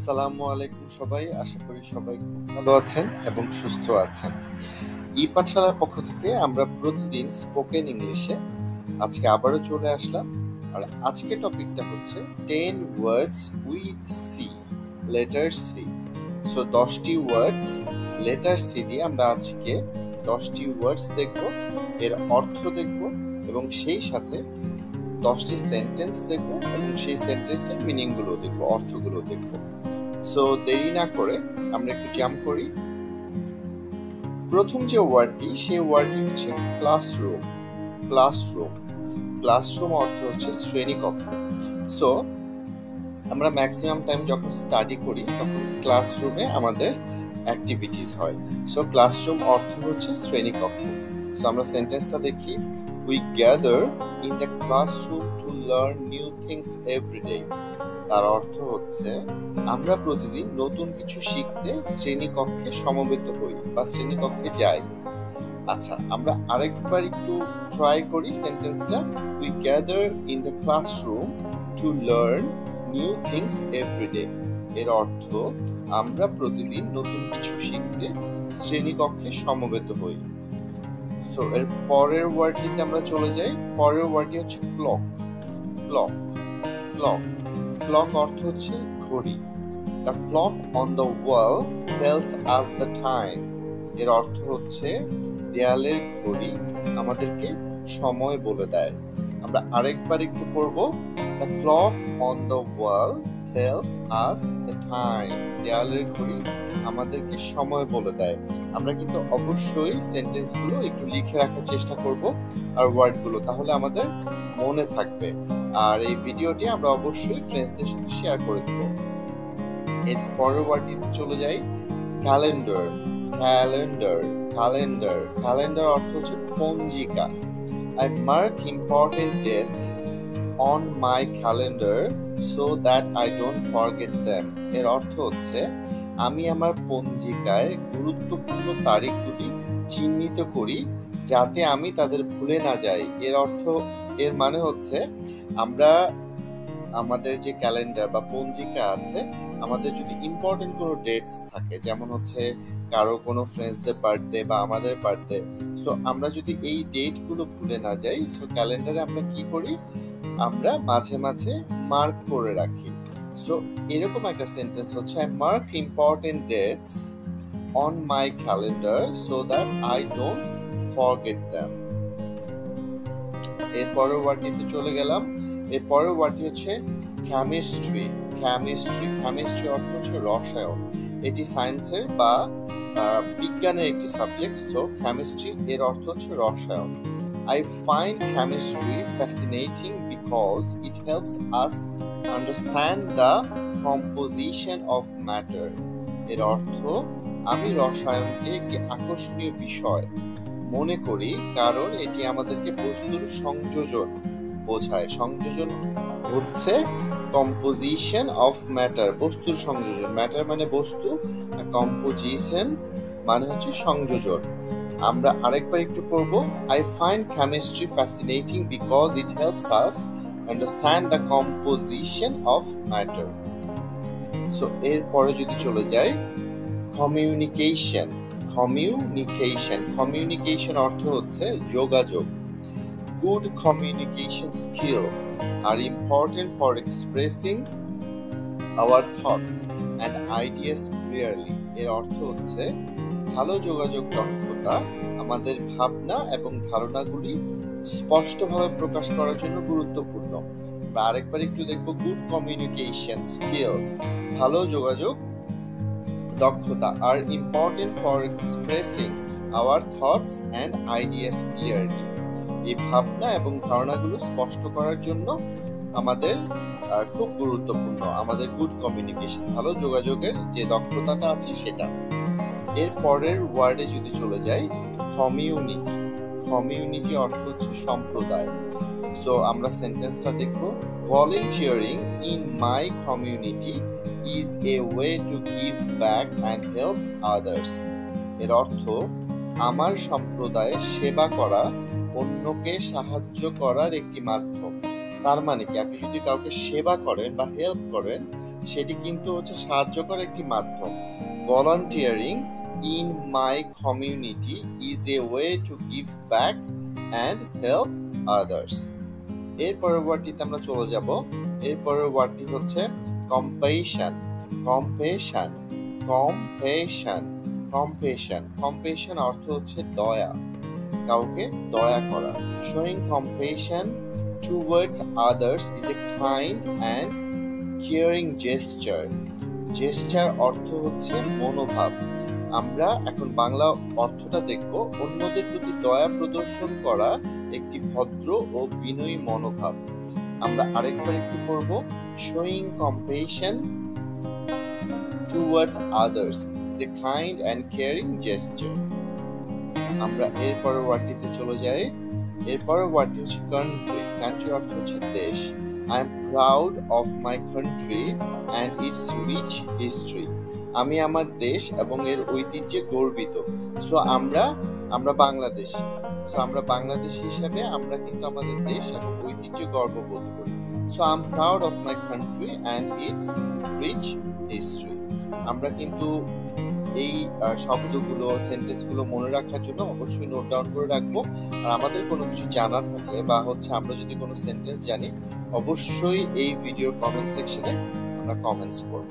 আসসালামু আলাইকুম সবাই, আশা করি সবাই খুব ভালো আছেন এবং সুস্থ আছেন। ই পাঠশালার পক্ষ থেকে আমরা প্রতিদিন স্পোকেন ইংলিশে আজকে আবারও চলে আসলাম। আর আজকে টপিকটা হচ্ছে 10 words with C, letter C. So 10টি ওয়ার্ডস লেটার সি দিয়ে আমরা আজকে 10টি ওয়ার্ডস দেখব, এর অর্থ দেখব এবং সেই সাথে 10টি সেন্টেন্স দেখব এবং সেই সেন্টেন্সের মিনিংগুলো দেখব, অর্থগুলো দেখব। সো দেরি না করে আমরা একটু জাম্প করি। প্রথম যে ওয়ার্ডটি, সেই ওয়ার্ডটি হচ্ছে ক্লাসরুম। ক্লাসরুম ক্লাসরুম অর্থ হচ্ছে শ্রেণীকক্ষ। সো আমরা ম্যাক্সিমাম টাইম যখন স্টাডি করি তখন ক্লাসরুমে আমাদের অ্যাক্টিভিটিস হয়। সো ক্লাসরুম অর্থ হচ্ছে শ্রেণীকক্ষ। সো আমরা সেন্টেন্সটা দেখি। We gather in the classroom to learn new things every day. তার অর্থ হচ্ছে আমরা প্রতিদিন নতুন কিছু শিখতে শ্রেণীকক্ষে সমবেত হই বা শ্রেণীকক্ষে যাই। আচ্ছা, আমরা আরেকবার একটু ট্রাই করি সেন্টেন্সটা। We gather in the classroom to learn new things every day. এর অর্থ আমরা প্রতিদিন নতুন কিছু শিখতে শ্রেণীকক্ষে সমবেত হই। সো এর পরের ওয়ার্ডটিতে আমরা চলে যাই। পরের ওয়ার্ডটি হচ্ছে ক্লক। ক্লক ক্লক ক্লক অর্থ হচ্ছে ঘড়ি। The clock on the wall tells us the time. এর অর্থ হচ্ছে দেয়ালের ঘড়ি আমাদেরকে সময় বলে দেয়। আমরা আরেকবার একটু পড়ব। The clock on the wall tells us the time. দেয়ালের ঘড়ি আমাদেরকে সময় বলে দেয়। আমরা কিন্তু অবশ্যই সেন্টেন্সগুলো একটু লিখে রাখার চেষ্টা করব আর ওয়ার্ডগুলো, তাহলে আমাদের মনে থাকবে। আর এই ভিডিওটি আমরা অবশ্যই ফ্রেন্ডসদের সাথে শেয়ার করে দেব। এর পরের ওয়ার্ডটিতে চলে যাই। ক্যালেন্ডার। ক্যালেন্ডার ক্যালেন্ডার ক্যালেন্ডার অর্থ হচ্ছে পঞ্জিকা। I mark important dates on my calendar so that I don't forget them. এর অর্থ হচ্ছে আমি আমার পঞ্জিকায় গুরুত্বপূর্ণ তারিখগুলি চিহ্নিত করি যাতে আমি তাদের ভুলে না যাই। এর মানে হচ্ছে আমরা আমাদের যে ক্যালেন্ডার বা পঞ্জিকা আছে, আমাদের যদি ইম্পর্টেন্ট কোনো ডেটস থাকে, যেমন হচ্ছে কারো কোনো ফ্রেন্ডসদের বার্থডে বা আমাদের বার্থডে, সো আমরা যদি এই ডেটগুলো ভুলে না যাই, সো ক্যালেন্ডারে আমরা কি করি, আমরা মাঝে মাঝে মার্ক করে রাখি। সো এরকম একটা সেন্টেন্স হচ্ছে I mark important dates on my calendar so that I don't forget them. এর পরের ওয়ার্ডটিতে চলে গেলাম। এর পরের ওয়ার্ডটি হচ্ছে কেমিস্ট্রি। কেমিস্ট্রি কেমিস্ট্রি অর্থ হচ্ছে রসায়ন। এটি সায়েন্সের বা বিজ্ঞানের একটি সাবজেক্ট। সো কেমিস্ট্রি এর অর্থ হচ্ছে রসায়ন। I find chemistry fascinating because it helps us understand the composition of matter. এর অর্থ আমি রসায়নকে একটি আকর্ষণীয় বিষয় মনে করি কারণ এটি আমাদেরকে বস্তুর সংযোজন বোঝায়। সংযোজন হচ্ছে কম্পোজিশন অফ ম্যাটার, বস্তুর সংযোজন। ম্যাটার মানে বস্তু, আর কম্পোজিশন মানে হচ্ছে সংযোজন। আমরা আরেকবার একটু পড়ব। I find chemistry fascinating because it helps us understand the composition of matter. So এরপরে যদি চলে যাই, কমিউনিকেশন। কমিউনিকেশন কমিউনিকেশন অর্থ হচ্ছে যোগাযোগ। Good communication skills are important for expressing our thoughts and ideas clearly. এর অর্থ হচ্ছে ভালো যোগাযোগ দক্ষতা আমাদের ভাবনা এবং ধারণাগুলি স্পষ্টভাবে প্রকাশ করার জন্য গুরুত্বপূর্ণ। আমরা আরেকবার একটু দেখব। গুড কমিউনিকেশন স্কিলস, ভালো যোগাযোগ দক্ষতা, আর important for expressing our thoughts and ideas clearly. এই ভাবনা এবং ধারণাগুলো স্পষ্ট করার জন্য আমাদের খুব গুরুত্বপূর্ণ আমাদের গুড কমিউনিকেশন, ভালো যোগাযোগের যে দক্ষতাটা আছে সেটা। এর পরের ওয়ার্ডে যদি চলে যাই, কমিউনিটি। কমিউনিটি অর্থ হচ্ছে সম্প্রদায়। সো আমরা সেন্টেন্সটা দেখব। Volunteering in my community is a way to give back and help others. এর অর্থ আমার সম্প্রদায়ে সেবা করা অন্যকে সাহায্য করার একটি মাধ্যম। তার মানে কি, আপনি যদি কাউকে সেবা করেন বা হেল্প করেন, সেটি কিন্তু হচ্ছে সাহায্যকর একটি মাধ্যম। Volunteering in my community is a way to give back and help others. এর পরবর্তীতে আমরা চলে যাব। এর পরবর্তী হচ্ছে কম্পেশন। কম্পেশন কম্পেশন কম্পেশন কম্পেশন অর্থ হচ্ছে দয়া, কাউকে দয়া করা। Showing কম্পেশন towards others is a kind and caring gesture. Gesture অর্থ হচ্ছে মনোভাব। আমরা এখন বাংলা অর্থটা দেখব। অন্যদের প্রতি দয়া প্রদর্শন করা একটি ভদ্র ও বিনয়ী মনোভাব। আমরা আরেকবার একটু পড়ব। Showing কম্পেশন towards others is a kind and caring gesture. আমরা এর পরবর্তীতে চলে যাই। এর পরবর্তী হচ্ছে কান্ট্রি। কান্ট্রি অর্থ হচ্ছে দেশ। I am proud of my country and its rich history. আমি আমার দেশ এবং এর ঐতিহ্যে গর্বিত। সো আমরা বাংলাদেশী। সো আমরা বাংলাদেশী হিসেবে আমরা কিন্তু আমাদের দেশ এবং ঐতিহ্যে গর্ববোধ করি। So I am proud of my country and its rich history. আমরা কিন্তু এই শব্দগুলো সেন্টেন্সগুলো মনে রাখার জন্য অবশ্যই নোট ডাউন করে রাখবো। আর আমাদের কোনো কিছু জানার থাকলে বা হচ্ছে আমরা যদি কোনো সেন্টেন্স জানি অবশ্যই এই ভিডিওর কমেন্ট সেকশনে আমরা কমেন্টস করব।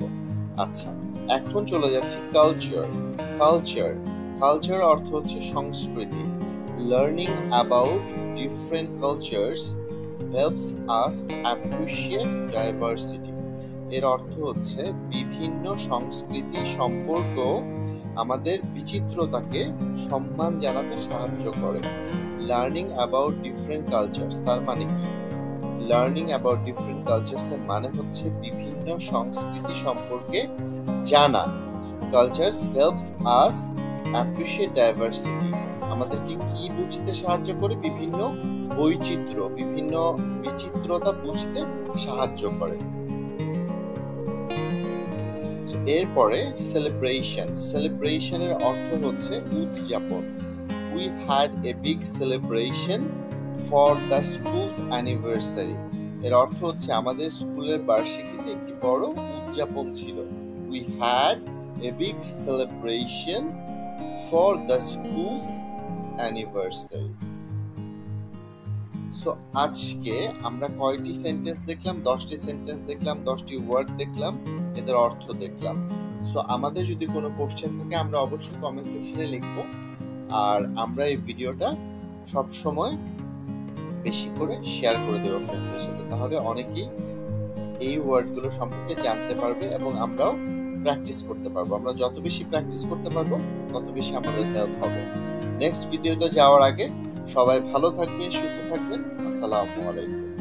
আচ্ছা, এখন চলে যাচ্ছি কালচার। কালচার কালচার অর্থ হচ্ছে সংস্কৃতি। Learning about different cultures helps us appreciate diversity. এর অর্থ হচ্ছে বিভিন্ন সংস্কৃতি সম্পর্ক আমাদের বিচিত্রতাকে সম্মান জানাতে সাহায্য করে। লার্নিং অ্যাবাউট ডিফারেন্ট কালচার্স তার মানে কি? লার্নিং অ্যাবাউট ডিফারেন্ট কালচার্স এর মানে হচ্ছে বিভিন্ন সংস্কৃতি সম্পর্কে জানা। Cultures helps us appreciate diversity আমাদেরকে কি বুঝতে সাহায্য করে? বিভিন্ন বৈচিত্র্য, বিভিন্ন বিচিত্রতা বুঝতে সাহায্য করে। এরপরে সেলিব্রেশন। সেলিব্রেশনের অর্থ হচ্ছে উদযাপন। We had a big celebration for the school's anniversary. এর অর্থ হচ্ছে আমাদের স্কুলের বার্ষিকীতে একটি বড় উদযাপন ছিল। We had a big celebration for the school's anniversary. So আজকে আমরা কয়টি সেন্টেন্স দেখলাম? 10টি সেন্টেন্স দেখলাম, 10টি ওয়ার্ড দেখলাম, এদের অর্থ দেখলাম। সো আমাদের যদি কোনো কোশ্চেন থাকে আমরা অবশ্যই কমেন্ট সেকশনে লিখব। আর আমরা এই ভিডিওটা সব সময় বেশি করে শেয়ার করে দেবো ফ্রেন্ডসদের সাথে, তাহলে অনেকেই এই ওয়ার্ডগুলো সম্পর্কে জানতে পারবে এবং আমরাও প্র্যাকটিস করতে পারবো। আমরা যত বেশি প্র্যাকটিস করতে পারবো তত বেশি আমাদের হেল্প হবে। নেক্সট ভিডিওতে যাওয়ার আগে সবাই ভালো থাকবেন, সুস্থ থাকবেন। আসসালামু আলাইকুম।